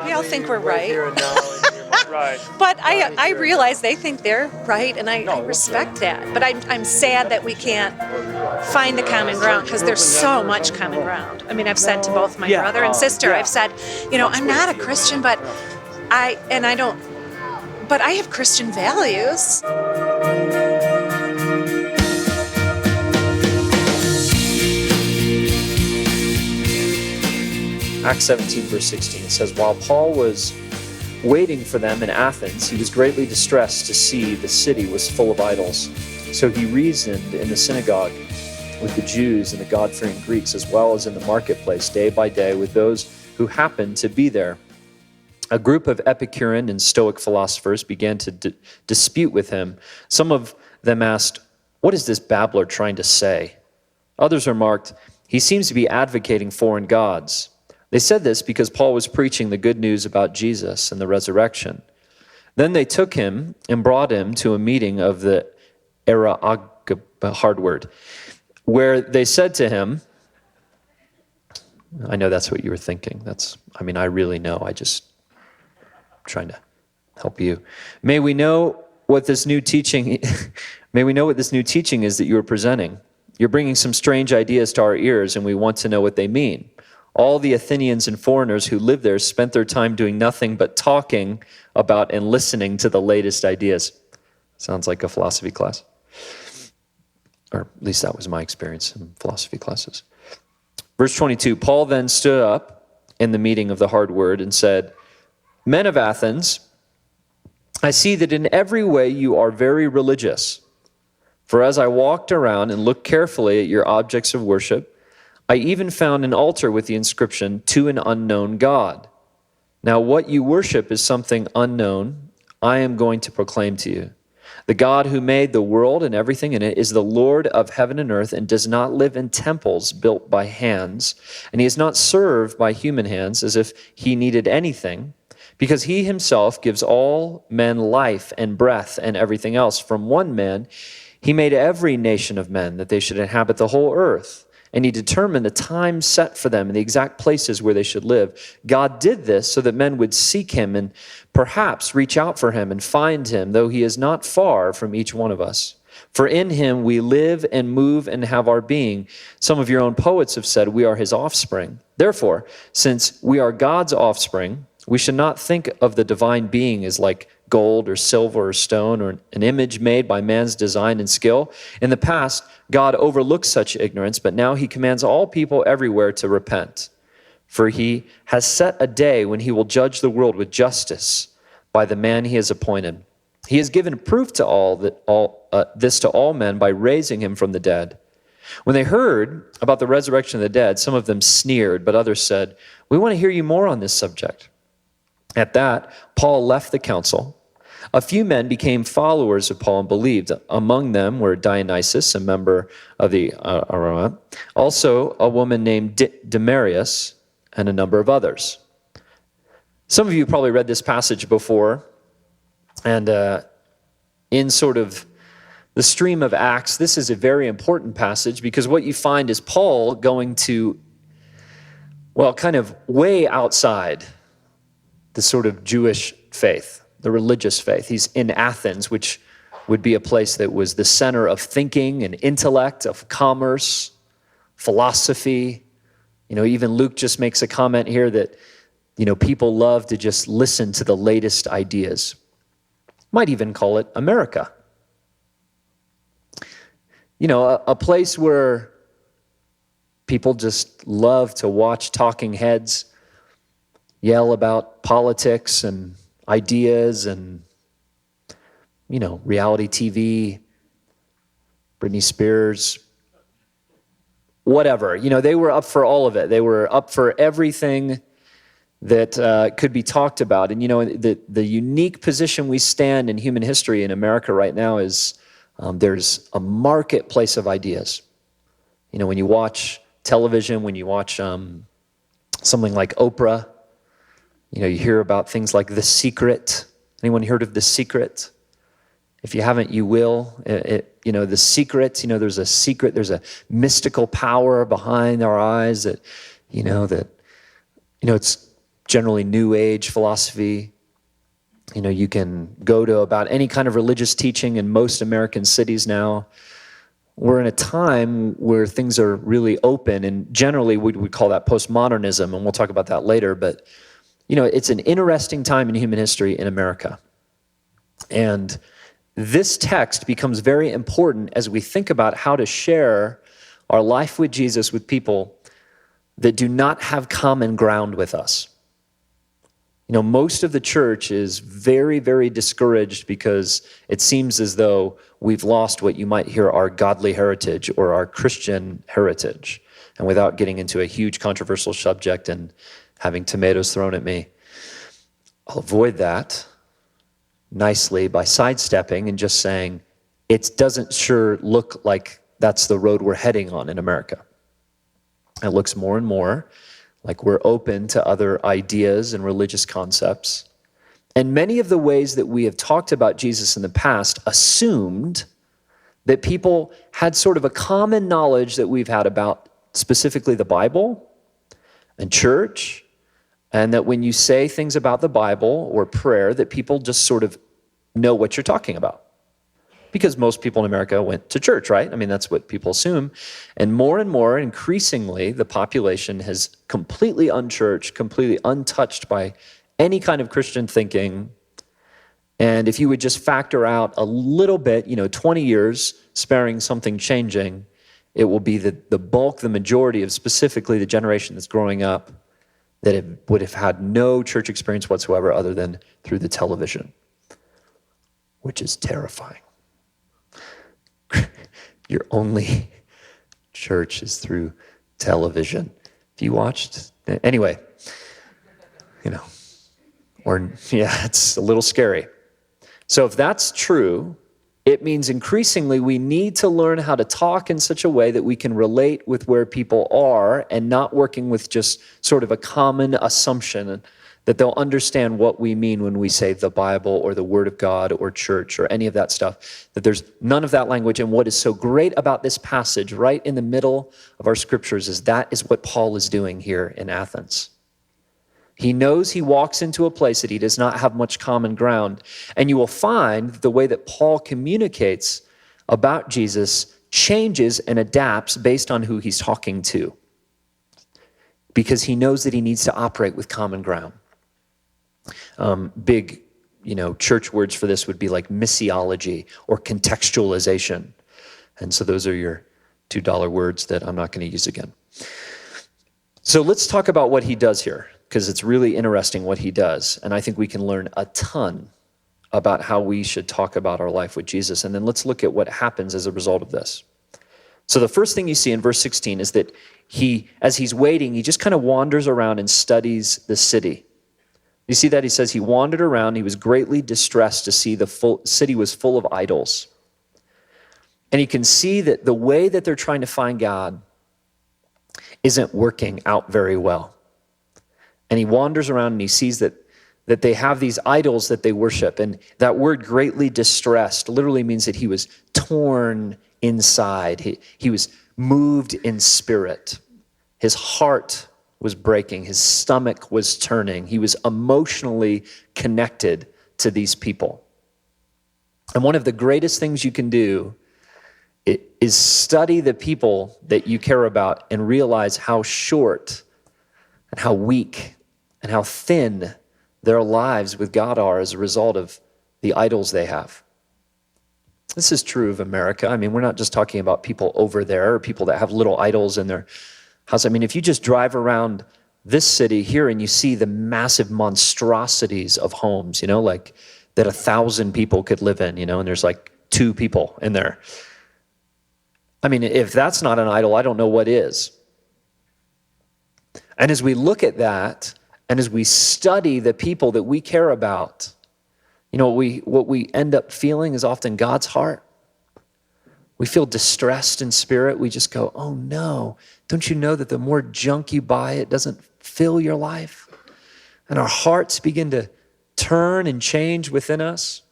We all think we're right. Here and now in your mind. Right. But I realize they think they're right, and I respect that. But I'm sad that we can't find the common ground, because there's so much common ground. I mean, I've said to both my brother and sister, I've said, I'm not a Christian, but I have Christian values. Acts 17, verse 16 says, while Paul was waiting for them in Athens, he was greatly distressed to see the city was full of idols. So he reasoned in the synagogue with the Jews and the God-fearing Greeks, as well as in the marketplace, day by day, with those who happened to be there. A group of Epicurean and Stoic philosophers began to dispute with him. Some of them asked, what is this babbler trying to say? Others remarked, he seems to be advocating foreign gods. They said this because Paul was preaching the good news about Jesus and the resurrection. Then they took him and brought him to a meeting of the hard word, where they said to him, I know that's what you were thinking. I really know. I'm trying to help you. May we know what this new teaching is that you are presenting. You're bringing some strange ideas to our ears, and we want to know what they mean. All the Athenians and foreigners who lived there spent their time doing nothing but talking about and listening to the latest ideas. Sounds like a philosophy class. Or at least that was my experience in philosophy classes. Verse 22, Paul then stood up in the meeting of the hard word and said, men of Athens, I see that in every way you are very religious. For as I walked around and looked carefully at your objects of worship, I even found an altar with the inscription, to an unknown God. Now what you worship is something unknown. I am going to proclaim to you. The God who made the world and everything in it is the Lord of heaven and earth and does not live in temples built by hands. And he is not served by human hands as if he needed anything, because he himself gives all men life and breath and everything else. From one man, he made every nation of men that they should inhabit the whole earth. And he determined the time set for them and the exact places where they should live. God did this so that men would seek him and perhaps reach out for him and find him, though he is not far from each one of us. For in him we live and move and have our being. Some of your own poets have said we are his offspring. Therefore, since we are God's offspring, we should not think of the divine being as like gold or silver or stone or an image made by man's design and skill. In the past, God overlooked such ignorance, but now he commands all people everywhere to repent. For he has set a day when he will judge the world with justice by the man he has appointed. He has given proof to this to all men by raising him from the dead. When they heard about the resurrection of the dead, some of them sneered, but others said, we want to hear you more on this subject. At that, Paul left the council. A few men became followers of Paul and believed. Among them were Dionysius, a member of the Areopagite, also a woman named Damaris, and a number of others. Some of you probably read this passage before, and in sort of the stream of Acts, this is a very important passage because what you find is Paul going to, kind of way outside the sort of Jewish faith, the religious faith. He's in Athens, which would be a place that was the center of thinking and intellect, of commerce, philosophy. Even Luke just makes a comment here that, people love to just listen to the latest ideas. Might even call it America. A place where people just love to watch talking heads yell about politics and ideas and, reality TV, Britney Spears, whatever. They were up for all of it. They were up for everything that could be talked about. And, the unique position we stand in human history in America right now is there's a marketplace of ideas. When you watch television, when you watch something like Oprah, you hear about things like The Secret. Anyone heard of The Secret? If you haven't, you will. The Secret, there's a secret, there's a mystical power behind our eyes that, it's generally New Age philosophy. You know, you can go to about any kind of religious teaching in most American cities now. We're in a time where things are really open, and generally we would call that postmodernism, and we'll talk about that later. But, you know, it's an interesting time in human history in America. And this text becomes very important as we think about how to share our life with Jesus with people that do not have common ground with us. You know, most of the church is very, very discouraged because it seems as though we've lost what you might hear our godly heritage or our Christian heritage. And without getting into a huge controversial subject and having tomatoes thrown at me, I'll avoid that nicely by sidestepping and just saying, it doesn't sure look like that's the road we're heading on in America. It looks more and more like we're open to other ideas and religious concepts. And many of the ways that we have talked about Jesus in the past assumed that people had sort of a common knowledge that we've had about specifically the Bible and church, and that when you say things about the Bible or prayer, that people just sort of know what you're talking about. Because most people in America went to church, right? I mean, that's what people assume. And more, increasingly, the population has completely unchurched, completely untouched by any kind of Christian thinking. And if you would just factor out a little bit, 20 years, sparing something changing, it will be the bulk, the majority of specifically the generation that's growing up that it would have had no church experience whatsoever other than through the television, which is terrifying. Your only church is through television. If you watched, anyway, it's a little scary. So if that's true, it means increasingly we need to learn how to talk in such a way that we can relate with where people are and not working with just sort of a common assumption that they'll understand what we mean when we say the Bible or the Word of God or church or any of that stuff, that there's none of that language. And what is so great about this passage right in the middle of our scriptures is that is what Paul is doing here in Athens. He knows he walks into a place that he does not have much common ground. And you will find the way that Paul communicates about Jesus changes and adapts based on who he's talking to, because he knows that he needs to operate with common ground. Big, church words for this would be like missiology or contextualization. And so those are your $2 words that I'm not going to use again. So let's talk about what he does here, because it's really interesting what he does. And I think we can learn a ton about how we should talk about our life with Jesus. And then let's look at what happens as a result of this. So the first thing you see in verse 16 is that as he's waiting, he just kind of wanders around and studies the city. You see that? He says he wandered around. He was greatly distressed to see the city was full of idols. And he can see that the way that they're trying to find God isn't working out very well. And he wanders around and he sees that they have these idols that they worship. And that word greatly distressed literally means that he was torn inside. He was moved in spirit. His heart was breaking. His stomach was turning. He was emotionally connected to these people. And one of the greatest things you can do is study the people that you care about and realize how short and how weak and how thin their lives with God are as a result of the idols they have. This is true of America. I mean, we're not just talking about people over there or people that have little idols in their house. I mean, if you just drive around this city here and you see the massive monstrosities of homes, like that 1,000 people could live in, and there's like 2 people in there. I mean, if that's not an idol, I don't know what is. And as we look at that, and as we study the people that we care about, what we end up feeling is often God's heart. We feel distressed in spirit. We just go, oh no, don't you know that the more junk you buy, it doesn't fill your life? And our hearts begin to turn and change within us.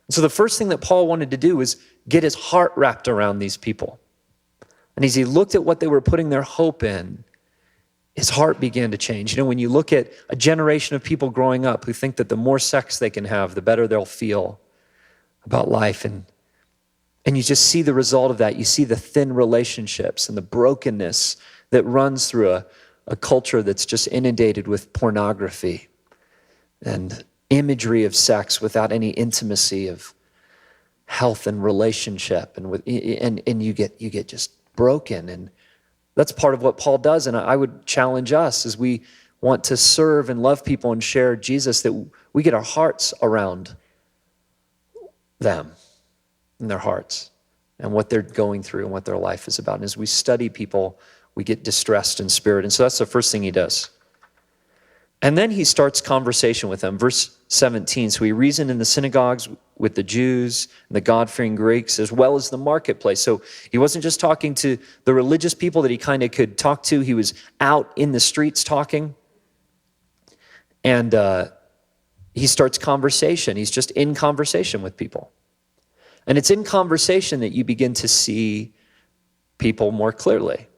And so the first thing that Paul wanted to do was get his heart wrapped around these people. And as he looked at what they were putting their hope in, his heart began to change. You know, when you look at a generation of people growing up who think that the more sex they can have, the better they'll feel about life. And you just see the result of that. You see the thin relationships and the brokenness that runs through a culture that's just inundated with pornography and imagery of sex without any intimacy of health and relationship. And you get just broken. And that's part of what Paul does. And I would challenge us as we want to serve and love people and share Jesus, that we get our hearts around them and their hearts and what they're going through and what their life is about. And as we study people, we get distressed in spirit. And so that's the first thing he does. And then he starts conversation with them. Verse 17, so he reasoned in the synagogues with the Jews and the God-fearing Greeks, as well as the marketplace. So he wasn't just talking to the religious people that he kind of could talk to. He was out in the streets talking. And he starts conversation. He's just in conversation with people. And it's in conversation that you begin to see people more clearly.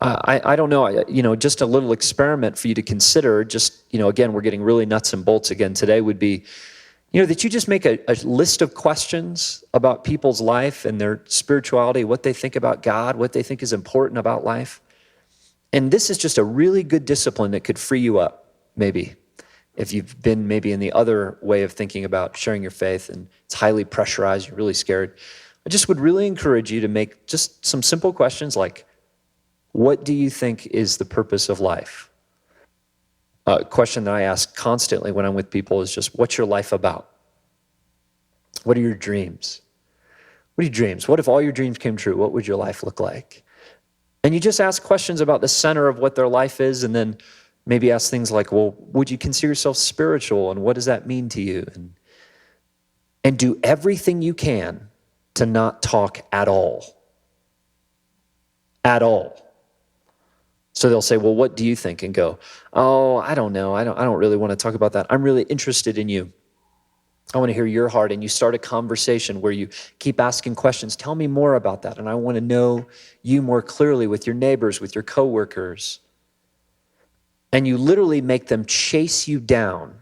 I don't know, just a little experiment for you to consider, just, again, we're getting really nuts and bolts again today, would be, that you just make a list of questions about people's life and their spirituality, what they think about God, what they think is important about life. And this is just a really good discipline that could free you up, maybe, if you've been maybe in the other way of thinking about sharing your faith and it's highly pressurized, you're really scared. I just would really encourage you to make just some simple questions like, what do you think is the purpose of life? A question that I ask constantly when I'm with people is just, what's your life about? What are your dreams? What are your dreams? What if all your dreams came true? What would your life look like? And you just ask questions about the center of what their life is, and then maybe ask things like, well, would you consider yourself spiritual, and what does that mean to you? And do everything you can to not talk at all. At all. So they'll say, well, what do you think? And go, oh, I don't know. I don't really want to talk about that. I'm really interested in you. I want to hear your heart. And you start a conversation where you keep asking questions. Tell me more about that. And I want to know you more clearly with your neighbors, with your coworkers. And you literally make them chase you down,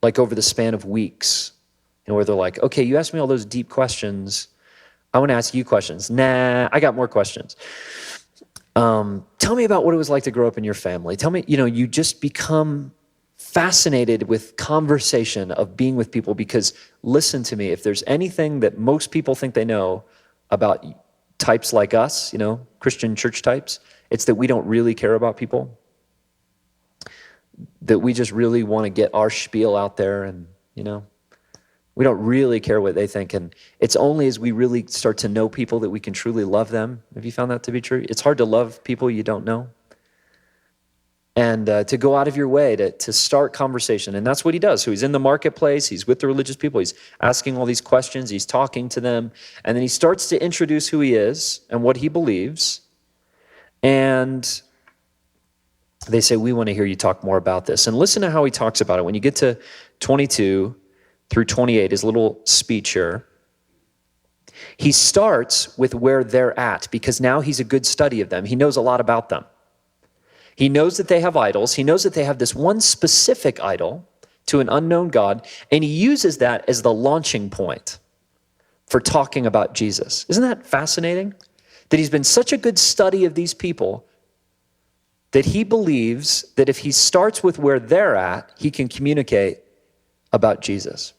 like over the span of weeks, where they're like, okay, you asked me all those deep questions. I want to ask you questions. Nah, I got more questions. Tell me about what it was like to grow up in your family. Tell me, you just become fascinated with conversation of being with people, because listen to me, if there's anything that most people think they know about types like us, Christian church types, it's that we don't really care about people, that we just really want to get our spiel out there, and, we don't really care what they think. And it's only as we really start to know people that we can truly love them. Have you found that to be true? It's hard to love people you don't know. And to go out of your way to start conversation. And that's what he does. So he's in the marketplace. He's with the religious people. He's asking all these questions. He's talking to them. And then he starts to introduce who he is and what he believes. And they say, we want to hear you talk more about this. And listen to how he talks about it. When you get to 22 through 28, his little speech here, he starts with where they're at, because now he's a good study of them. He knows a lot about them. He knows that they have idols. He knows that they have this one specific idol to an unknown God, and he uses that as the launching point for talking about Jesus. Isn't that fascinating? That he's been such a good study of these people that he believes that if he starts with where they're at, he can communicate about Jesus.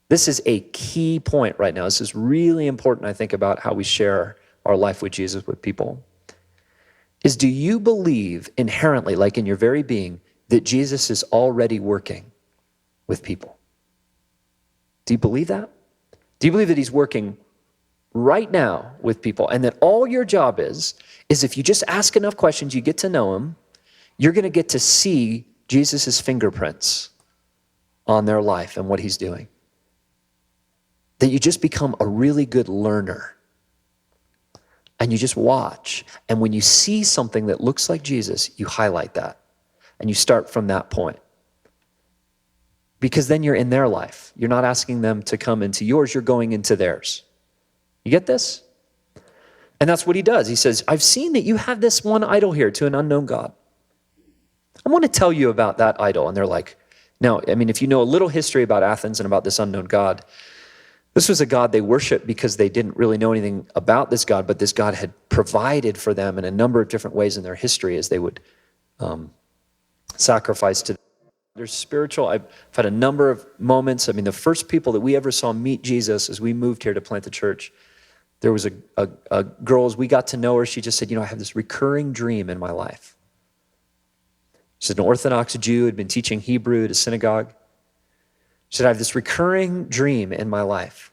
This is a key point right now. This is really important, I think, about how we share our life with Jesus with people. Is, do you believe inherently, like in your very being, that Jesus is already working with people? Do you believe that? Do you believe that he's working right now with people, and that all your job is if you just ask enough questions, you get to know him, you're going to get to see Jesus's fingerprints on their life and what he's doing? That you just become a really good learner. And you just watch. And when you see something that looks like Jesus, you highlight that. And you start from that point. Because then you're in their life. You're not asking them to come into yours, you're going into theirs. You get this? And that's what he does. He says, I've seen that you have this one idol here to an unknown God. I want to tell you about that idol. And they're like, no, I mean, if you know a little history about Athens and about this unknown God, this was a God they worshiped because they didn't really know anything about this God, but this God had provided for them in a number of different ways in their history as they would sacrifice to them. There's spiritual. I've had a number of moments. I mean, the first people that we ever saw meet Jesus as we moved here to plant the church, there was a girl, as we got to know her, she just said, I have this recurring dream in my life. She's an Orthodox Jew, had been teaching Hebrew at a synagogue. She said, I have this recurring dream in my life.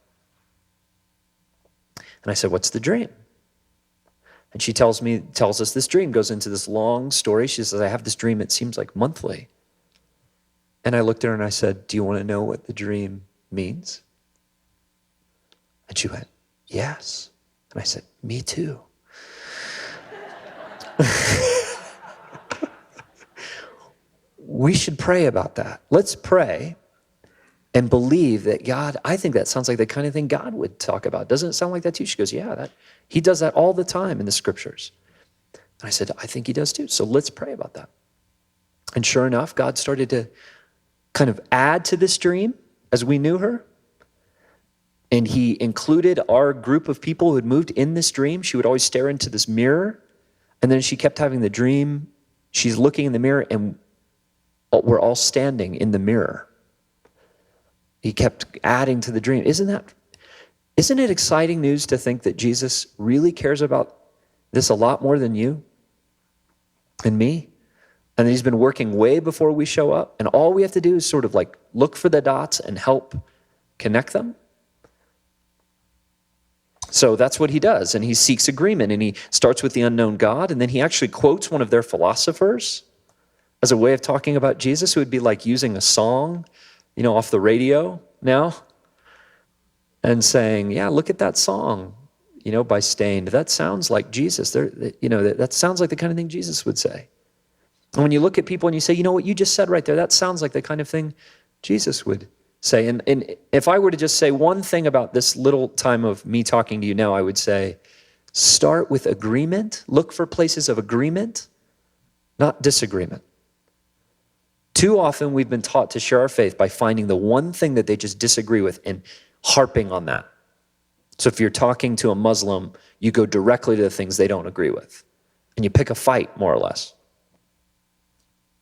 And I said, what's the dream? And she tells us this dream, goes into this long story. She says, I have this dream, it seems like monthly. And I looked at her and I said, do you want to know what the dream means? And she went, yes. And I said, me too. We should pray about that. Let's pray and believe that God, I think that sounds like the kind of thing God would talk about. Doesn't it sound like that to you? She goes, yeah, he does that all the time in the scriptures. And I said, I think he does too. So let's pray about that. And sure enough, God started to kind of add to this dream as we knew her. And he included our group of people who had moved in this dream. She would always stare into this mirror. And then she kept having the dream. She's looking in the mirror and we're all standing in the mirror. He kept adding to the dream. Isn't it exciting news to think that Jesus really cares about this a lot more than you and me? And that he's been working way before we show up. And all we have to do is sort of like look for the dots and help connect them. So that's what he does. And he seeks agreement. And he starts with the unknown God. And then he actually quotes one of their philosophers as a way of talking about Jesus, who would be like using a song, off the radio now, and saying, yeah, look at that song, by Stained. That sounds like Jesus. That sounds like the kind of thing Jesus would say. And when you look at people and you say, what you just said right there, that sounds like the kind of thing Jesus would say. And if I were to just say one thing about this little time of me talking to you now, I would say, start with agreement. Look for places of agreement, not disagreement. Too often we've been taught to share our faith by finding the one thing that they just disagree with and harping on that. So if you're talking to a Muslim, you go directly to the things they don't agree with. And you pick a fight, more or less.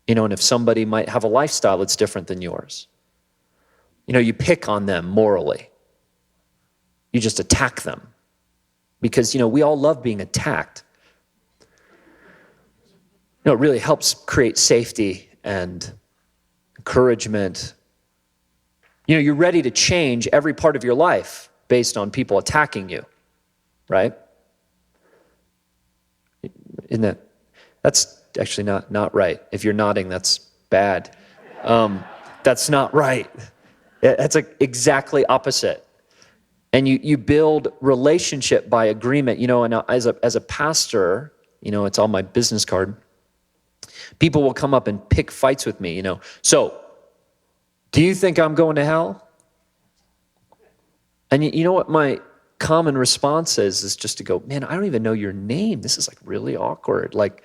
And if somebody might have a lifestyle that's different than yours, you pick on them morally. You just attack them. Because, we all love being attacked. It really helps create safety and encouragement. You're ready to change every part of your life based on people attacking you, right? That's actually not right. If you're nodding, that's bad. That's not right. That's exactly opposite. And you build relationship by agreement. And as a pastor, it's on my business card. People will come up and pick fights with me, So, do you think I'm going to hell? And you know what my common response is just to go, man, I don't even know your name. This is like really awkward. Like,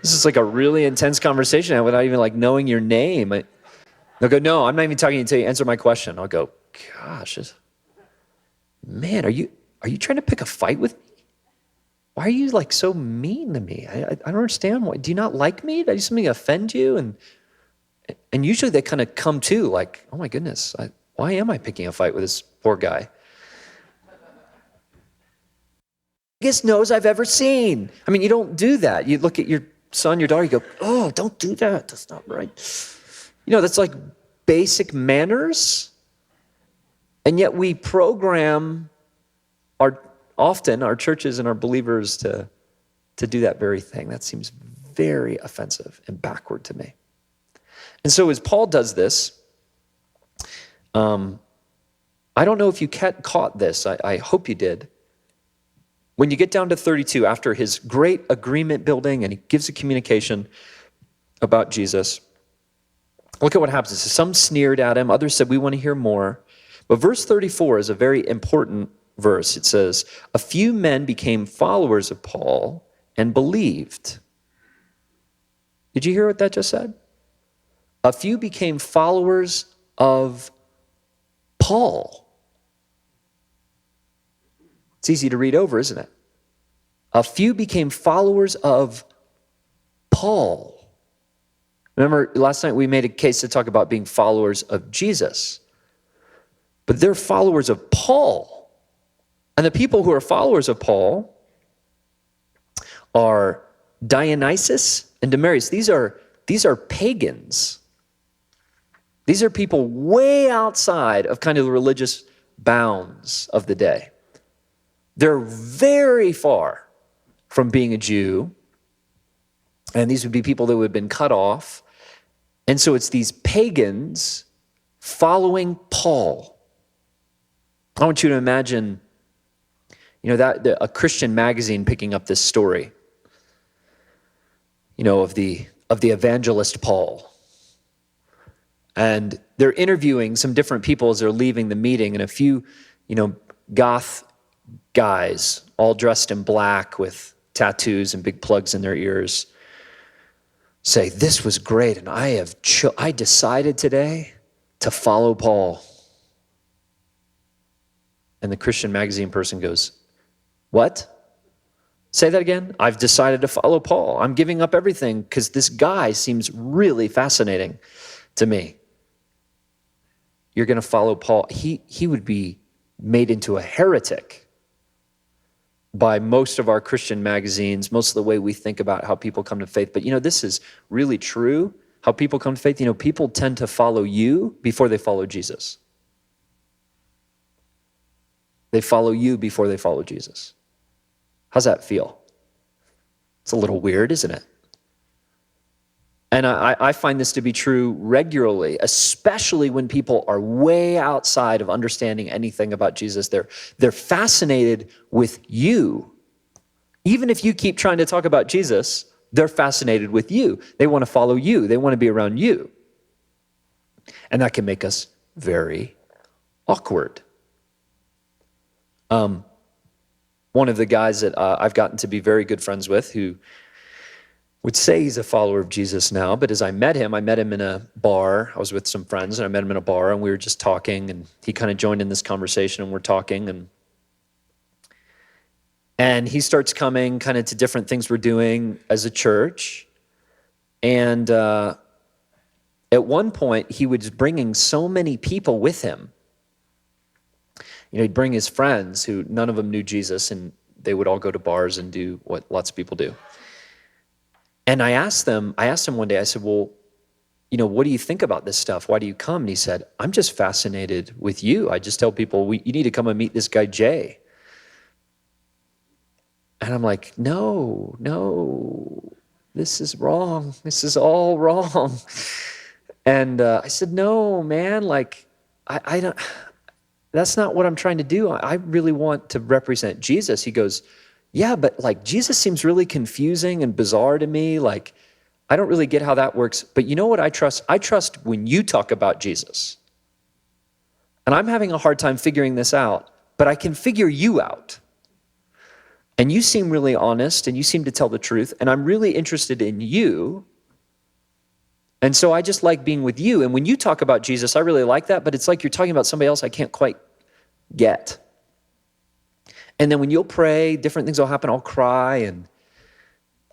this is like a really intense conversation without even like knowing your name. They'll go, no, I'm not even talking until you answer my question. I'll go, gosh, man, are you trying to pick a fight with me? Why are you like so mean to me? I don't understand. Why? Do you not like me? Did I do something to offend you? And usually they kind of come to like, oh my goodness, why am I picking a fight with this poor guy? Biggest nose I've ever seen. I mean, you don't do that. You look at your son, your daughter, you go, oh, don't do that. That's not right. That's like basic manners. And yet we program often our churches and our believers to do that very thing. That seems very offensive and backward to me. And so as Paul does this, I don't know if you caught this. I hope you did. When you get down to 32, after his great agreement building, and he gives a communication about Jesus, look at what happens. Some sneered at him. Others said, we want to hear more. But verse 34 is a very important verse. It says, a few men became followers of Paul and believed. Did you hear what that just said? A few became followers of Paul. It's easy to read over, isn't it? A few became followers of Paul. Remember, last night we made a case to talk about being followers of Jesus. But they're followers of Paul. And the people who are followers of Paul are Dionysus and Damaris. These are pagans. These are people way outside of kind of the religious bounds of the day. They're very far from being a Jew. And these would be people that would have been cut off. And so it's these pagans following Paul. I want you to imagine, a Christian magazine picking up this story, of the evangelist Paul. And they're interviewing some different people as they're leaving the meeting, and a few, goth guys, all dressed in black with tattoos and big plugs in their ears, say, this was great, and I decided today to follow Paul. And the Christian magazine person goes, what? Say that again? I've decided to follow Paul. I'm giving up everything because this guy seems really fascinating to me. You're going to follow Paul. He would be made into a heretic by most of our Christian magazines, most of the way we think about how people come to faith. But this is really true, how people come to faith. People tend to follow you before they follow Jesus. They follow you before they follow Jesus. How's that feel? It's a little weird, isn't it? And I find this to be true regularly, especially when people are way outside of understanding anything about Jesus. They're fascinated with you. Even if you keep trying to talk about Jesus, they're fascinated with you. They want to follow you. They want to be around you. And that can make us very awkward. One of the guys that I've gotten to be very good friends with, who would say he's a follower of Jesus now, but as I met him in a bar. I was with some friends, and I met him in a bar, and we were just talking, and he kind of joined in this conversation, and we're talking, and he starts coming kind of to different things we're doing as a church. And at one point, he was bringing so many people with him. He'd bring his friends who none of them knew Jesus, and they would all go to bars and do what lots of people do. And I asked him one day, I said, well, what do you think about this stuff? Why do you come? And he said, I'm just fascinated with you. I just tell people, you need to come and meet this guy, Jay. And I'm like, no, this is wrong. This is all wrong. And I said, no, man, I don't... That's not what I'm trying to do. I really want to represent Jesus. He goes, yeah, but Jesus seems really confusing and bizarre to me. I don't really get how that works. But you know what I trust? I trust when you talk about Jesus. And I'm having a hard time figuring this out, but I can figure you out. And you seem really honest, and you seem to tell the truth, and I'm really interested in you. And so I just like being with you. And when you talk about Jesus, I really like that, but it's like you're talking about somebody else I can't quite get. And then when you'll pray, different things will happen. I'll cry, and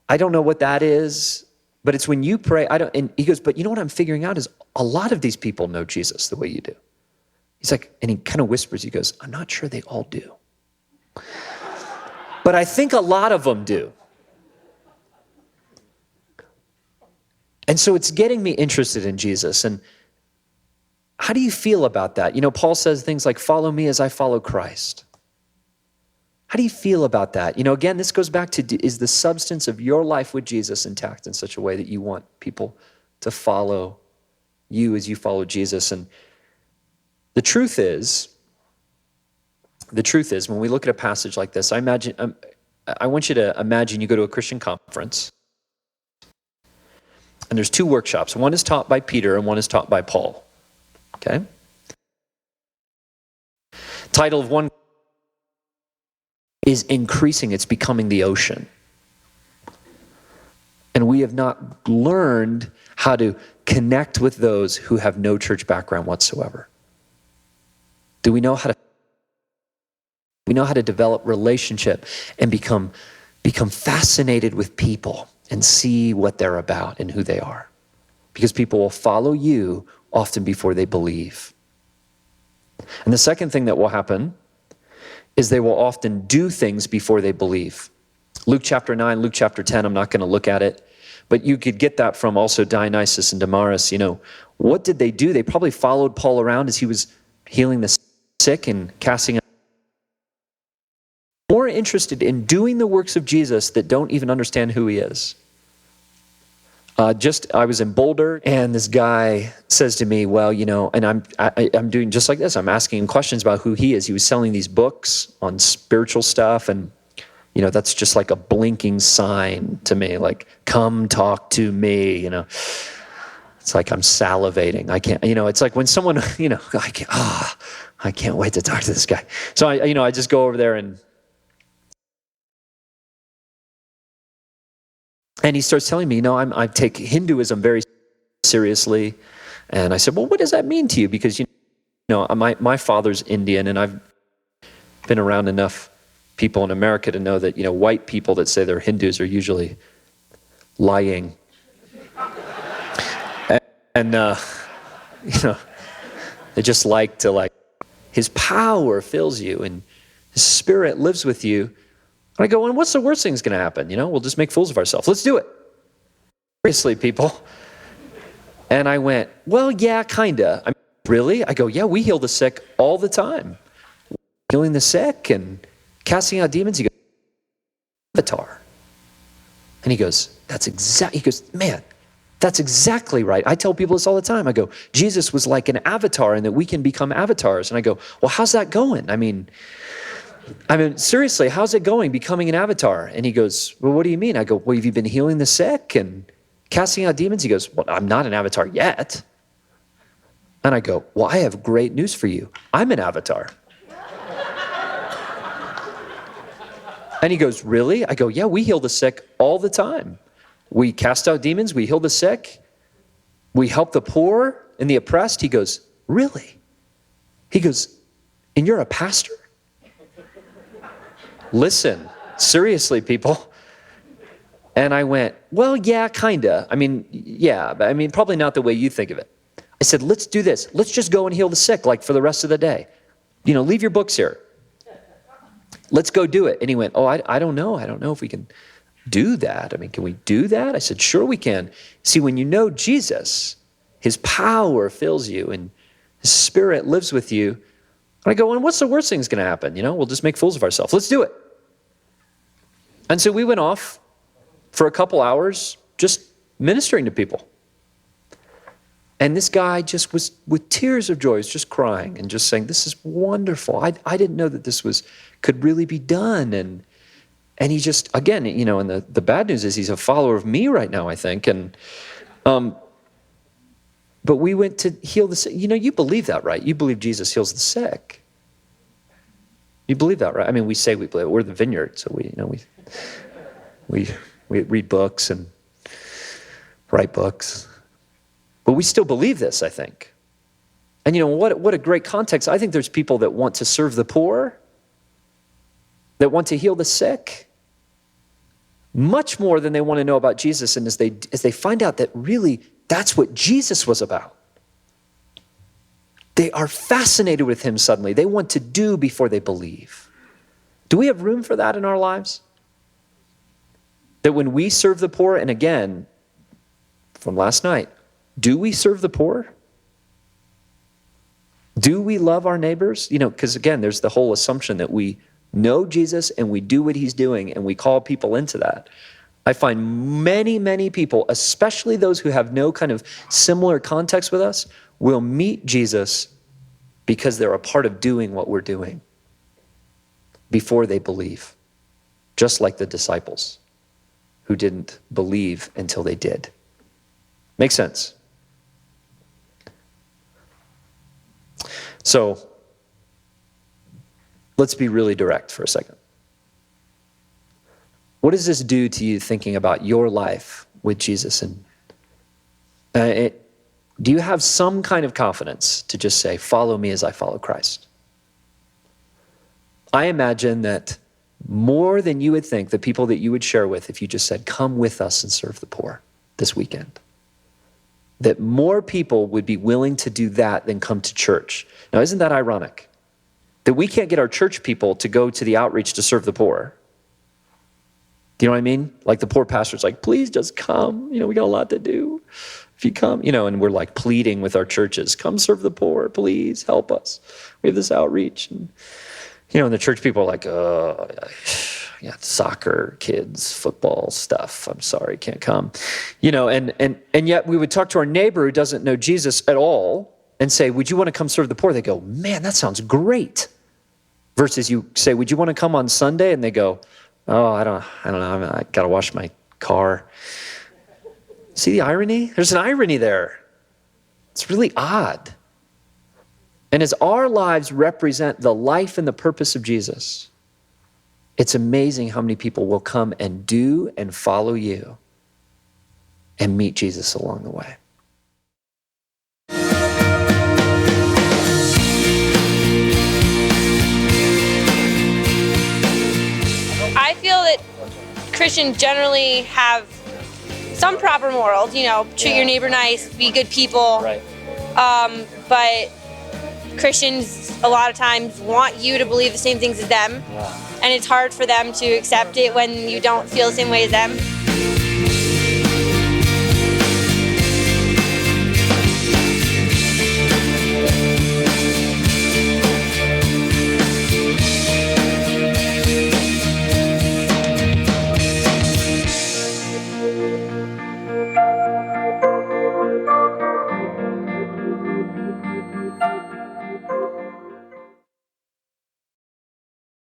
I don't know what that is, but it's when you pray, and he goes, but you know what I'm figuring out is a lot of these people know Jesus the way you do. He's like, and he kind of whispers, he goes, I'm not sure they all do. But I think a lot of them do. And so it's getting me interested in Jesus. And how do you feel about that? Paul says things like, follow me as I follow Christ. How do you feel about that? Again, this goes back to, is the substance of your life with Jesus intact in such a way that you want people to follow you as you follow Jesus? And the truth is, when we look at a passage like this, I want you to imagine you go to a Christian conference, and there's two workshops. One is taught by Peter and one is taught by Paul. Okay? Title of one is increasing. It's becoming the ocean. And we have not learned how to connect with those who have no church background whatsoever. Do we know how to develop relationship and become fascinated with people and see what they're about and who they are? Because people will follow you often before they believe. And the second thing that will happen is they will often do things before they believe. Luke chapter 9, Luke chapter 10, I'm not going to look at it, but you could get that from also Dionysus and Damaris. What did they do? They probably followed Paul around as he was healing the sick and casting out. More interested in doing the works of Jesus that don't even understand who he is. I was in Boulder, and this guy says to me, well, and I'm doing just like this. I'm asking him questions about who he is. He was selling these books on spiritual stuff, and that's just like a blinking sign to me, like, come talk to me, It's like I'm salivating. I can't, it's like when someone, I can't wait to talk to this guy. So I just go over there and he starts telling me, I take Hinduism very seriously. And I said, well, what does that mean to you? Because, my father's Indian, and I've been around enough people in America to know that, white people that say they're Hindus are usually lying. And they just like to, his power fills you and his spirit lives with you. And I go, and what's the worst thing that's going to happen? We'll just make fools of ourselves. Let's do it. Seriously, people. And I went, well, yeah, kind of. I mean, really? I go, yeah, we heal the sick all the time. Healing the sick and casting out demons. He goes, avatar. And he goes, man, that's exactly right. I tell people this all the time. I go, Jesus was like an avatar and that we can become avatars. And I go, well, how's that going? I mean, seriously, how's it going, becoming an avatar? And he goes, well, what do you mean? I go, well, have you been healing the sick and casting out demons? He goes, well, I'm not an avatar yet. And I go, well, I have great news for you. I'm an avatar. And he goes, really? I go, yeah, we heal the sick all the time. We cast out demons, we heal the sick, we help the poor and the oppressed. He goes, really? He goes, and you're a pastor? Listen, seriously, people. And I went, well, yeah, kinda. Yeah, but probably not the way you think of it. I said, let's do this. Let's just go and heal the sick, for the rest of the day. Leave your books here. Let's go do it. And he went, oh, I don't know. I don't know if we can do that. Can we do that? I said, sure we can. See, when you know Jesus, his power fills you and his spirit lives with you. And I go, and what's the worst thing that's going to happen? We'll just make fools of ourselves. Let's do it. And so we went off for a couple hours just ministering to people. And this guy just was, with tears of joy, was just crying and just saying, this is wonderful. I didn't know that this could really be done. And he just, again, and the bad news is he's a follower of me right now, I think. And, but we went to heal the sick. You believe that, right? You believe Jesus heals the sick. You believe that, right? We say we believe it. We're the Vineyard, so we read books and write books. But we still believe this, I think. And what a great context. I think there's people that want to serve the poor, that want to heal the sick, much more than they want to know about Jesus. And as they find out that really that's what Jesus was about, they are fascinated with him suddenly. They want to do before they believe. Do we have room for that in our lives? That when we serve the poor, and again, from last night, do we serve the poor? Do we love our neighbors? Because again, there's the whole assumption that we know Jesus and we do what he's doing and we call people into that. I find many, many people, especially those who have no kind of similar context with us, will meet Jesus because they're a part of doing what we're doing before they believe, just like the disciples who didn't believe until they did. Make sense? So let's be really direct for a second. What does this do to you thinking about your life with Jesus? And do you have some kind of confidence to just say, follow me as I follow Christ? I imagine that more than you would think, the people that you would share with if you just said, come with us and serve the poor this weekend, that more people would be willing to do that than come to church. Now, isn't that ironic? That we can't get our church people to go to the outreach to serve the poor. Do you know what I mean? Like the poor pastor's like, please just come. We got a lot to do. If you come, and we're like pleading with our churches, come serve the poor, please help us. We have this outreach. And, and the church people are like, yeah, soccer, kids, football stuff. I'm sorry, can't come. And yet we would talk to our neighbor who doesn't know Jesus at all and say, would you want to come serve the poor? They go, man, that sounds great. Versus you say, would you want to come on Sunday? And they go, oh, I don't know. I got to wash my car. See the irony? There's an irony there. It's really odd. And as our lives represent the life and the purpose of Jesus, it's amazing how many people will come and do and follow you and meet Jesus along the way. I feel that Christians generally have some proper morals, treat your neighbor nice, be good people. Right. But Christians a lot of times want you to believe the same things as them. Yeah. And it's hard for them to accept it when you don't feel the same way as them.